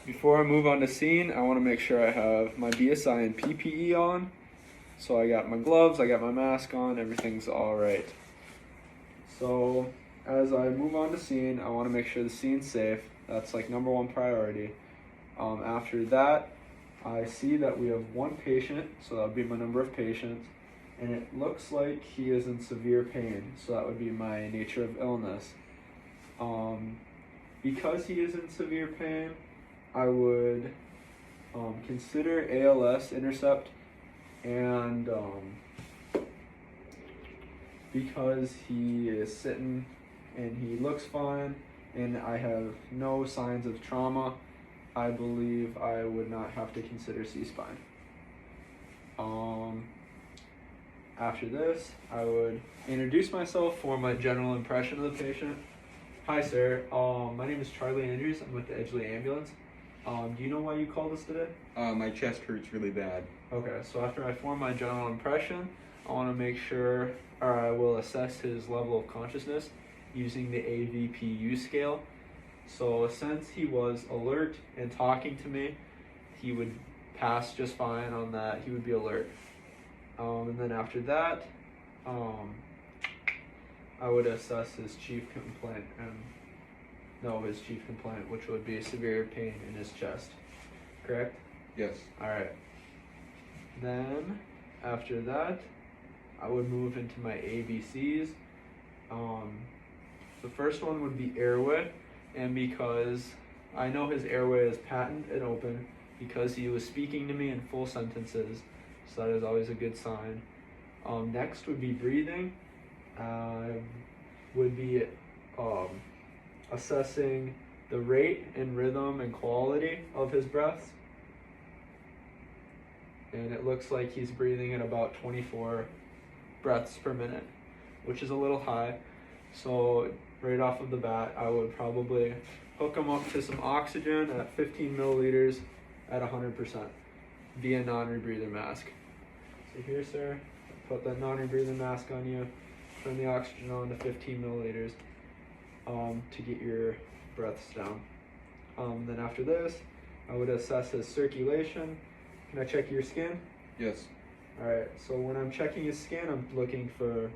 Before I move on to scene, I want to make sure I have my BSI and PPE on. So I got my gloves, I got my mask on, everything's all right. So as I move on to scene, I want to make sure the scene's safe. That's like number one priority. After that, I see that we have one patient, so that would be my number of patients, and it looks like he is in severe pain, so that would be my nature of illness. Because he is in severe pain, I would consider ALS intercept, and because he is sitting and he looks fine and I have no signs of trauma, I believe I would not have to consider C-spine. After this, I would introduce myself for my general impression of the patient. Hi sir, my name is Charlie Andrews. I'm with the Edgeley Ambulance. Do you know why you called us today? My chest hurts really bad. Okay, so after I form my general impression, I want to make sure, or I will assess his level of consciousness using the AVPU scale. So since he was alert and talking to me, he would pass just fine on that. He would be alert. And then after that, I would assess his chief complaint, which would be severe pain in his chest. Correct? Yes. All right. Then, after that, I would move into my ABCs. The first one would be airway, and because I know his airway is patent and open, because he was speaking to me in full sentences, so that is always a good sign. Next would be breathing. Would be assessing the rate and rhythm and quality of his breaths. And it looks like he's breathing at about 24 breaths per minute, which is a little high. So right off of the bat, I would probably hook him up to some oxygen at 15 milliliters at 100% via non-rebreather mask. So here, sir, put that non-rebreather mask on you, turn the oxygen on to 15 milliliters to get your breaths down. Then after this, I would assess his circulation. Can I check your skin? Yes. All right, so when I'm checking his skin, I'm looking for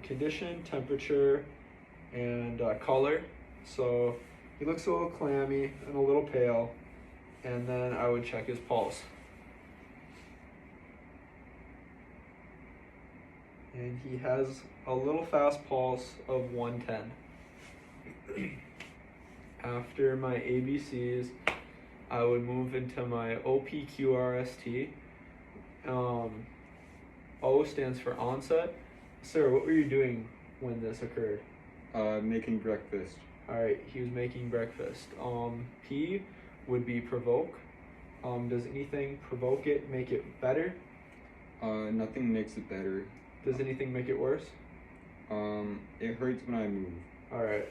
condition, temperature, and color. So he looks a little clammy and a little pale. And then I would check his pulse. And he has a little fast pulse of 110. After my ABCs, I would move into my OPQRST. O stands for onset. Sir, what were you doing when this occurred? Making breakfast. Alright, he was making breakfast. P would be provoke. Does anything provoke it, make it better? Nothing makes it better. Does anything make it worse? It hurts when I move. Alright.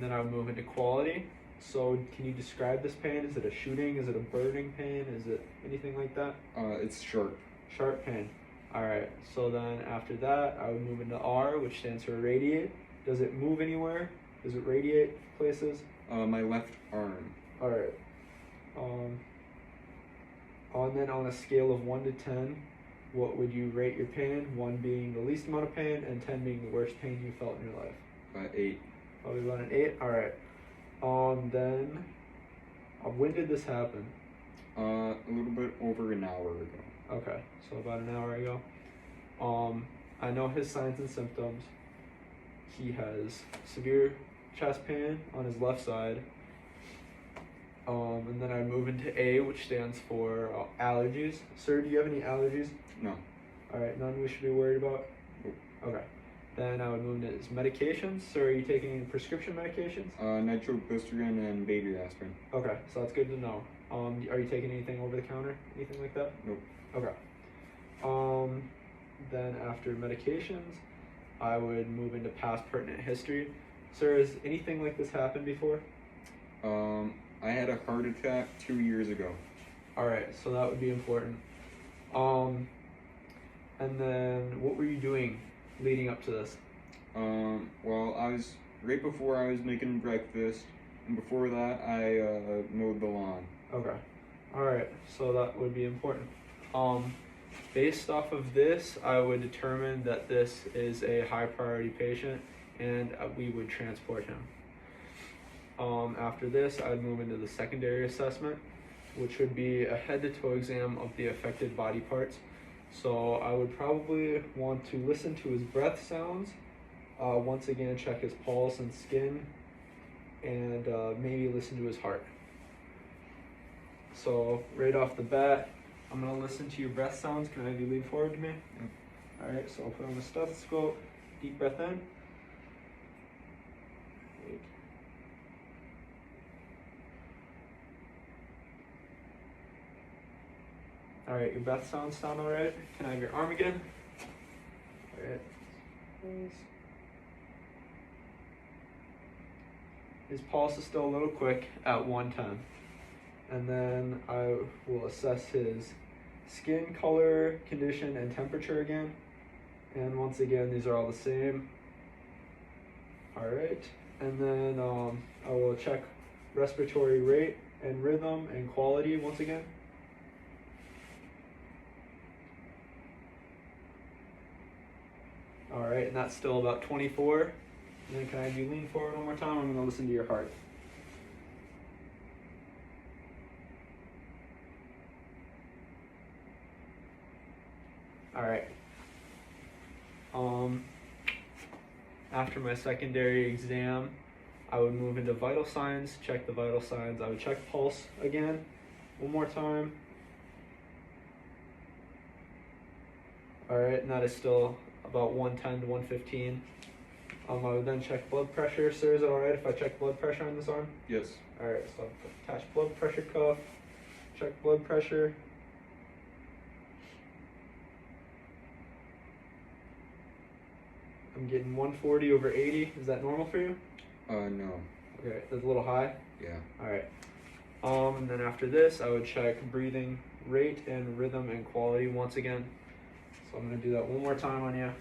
Then I would move into quality. So can you describe this pain? Is it a shooting? Is it a burning pain? Is it anything like that? It's sharp. Sharp pain. Alright, so then after that, I would move into R, which stands for radiate. Does it move anywhere? Does it radiate places? My left arm. Alright. Then on a scale of 1 to 10, what would you rate your pain? 1 being the least amount of pain, and 10 being the worst pain you felt in your life? 8. Probably about an 8. Alright. Then, when did this happen? A little bit over an hour ago. Okay, so about an hour ago. I know his signs and symptoms. He has severe chest pain on his left side. And then I move into A, which stands for allergies. Sir, do you have any allergies? No. Alright, none we should be worried about? Nope. Okay. Then I would move into his medications. Sir, are you taking any prescription medications? Nitroglycerin and beta aspirin. Okay, so that's good to know. Are you taking anything over the counter? Anything like that? Nope. Okay. Then after medications, I would move into past pertinent history. Sir, has anything like this happened before? I had a heart attack 2 years ago. Alright, so that would be important. And then what were you doing leading up to this? Well, right before I was making breakfast, And before that, I mowed the lawn. Okay. All right. So that would be important. Based off of this, I would determine that this is a high priority patient, and we would transport him. After this, I'd move into the secondary assessment, which would be a head to toe exam of the affected body parts. So I would probably want to listen to his breath sounds, once again check his pulse and skin, and maybe listen to his heart. So right off the bat, I'm gonna listen to your breath sounds. Can I have you lean forward to me? Yep. All right, so I'll put on the stethoscope, deep breath in. Wait. All right, your breath sounds sound all right. Can I have your arm again? All right. His pulse is still a little quick at 110. And then I will assess his skin color, condition, and temperature again. And once again, these are all the same. All right. And then I will check respiratory rate and rhythm and quality once again. All right, and that's still about 24. And then can I have you lean forward one more time? I'm gonna listen to your heart. All right. After my secondary exam, I would move into vital signs, check the vital signs. I would check pulse again, one more time. All right, and that is still about 110 to 115. I would then check blood pressure. Sir, is it all right if I check blood pressure on this arm? Yes. All right, so I'll attach blood pressure cuff, check blood pressure. I'm getting 140 over 80. Is that normal for you? No. Okay, that's a little high. Yeah. All right. And then after this, I would check breathing rate and rhythm and quality once again. So I'm gonna do that one more time on you.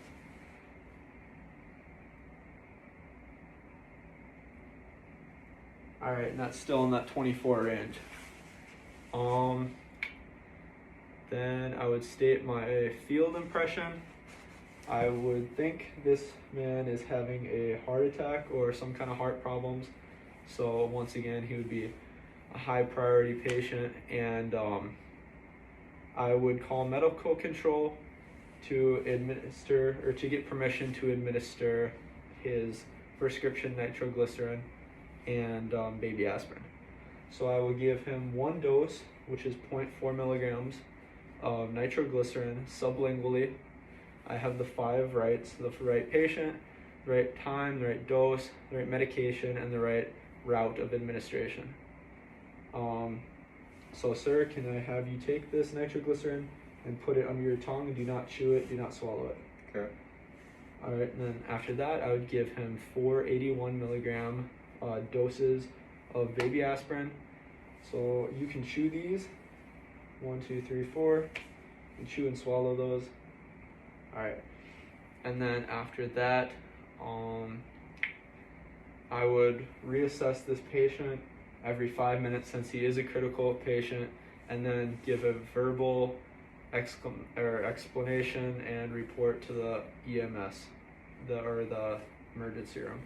All right, and that's still in that 24 range. Then I would state my field impression. I would think this man is having a heart attack or some kind of heart problems. So once again, he would be a high priority patient, and I would call medical control to administer or to get permission to administer his prescription nitroglycerin and baby aspirin. So I will give him one dose, which is 0.4 milligrams of nitroglycerin sublingually. I have the 5 rights: the right patient, the right time, the right dose, the right medication, and the right route of administration. So sir, can I have you take this nitroglycerin and put it under your tongue? Do not chew it, do not swallow it. Okay. All right, and then after that, I would give him 4 81 milligram doses of baby aspirin. So you can chew these, 1, 2, 3, 4, and chew and swallow those. All right, and then after that, I would reassess this patient every 5 minutes since he is a critical patient, and then give a verbal explanation and report to the EMS, the emergency room.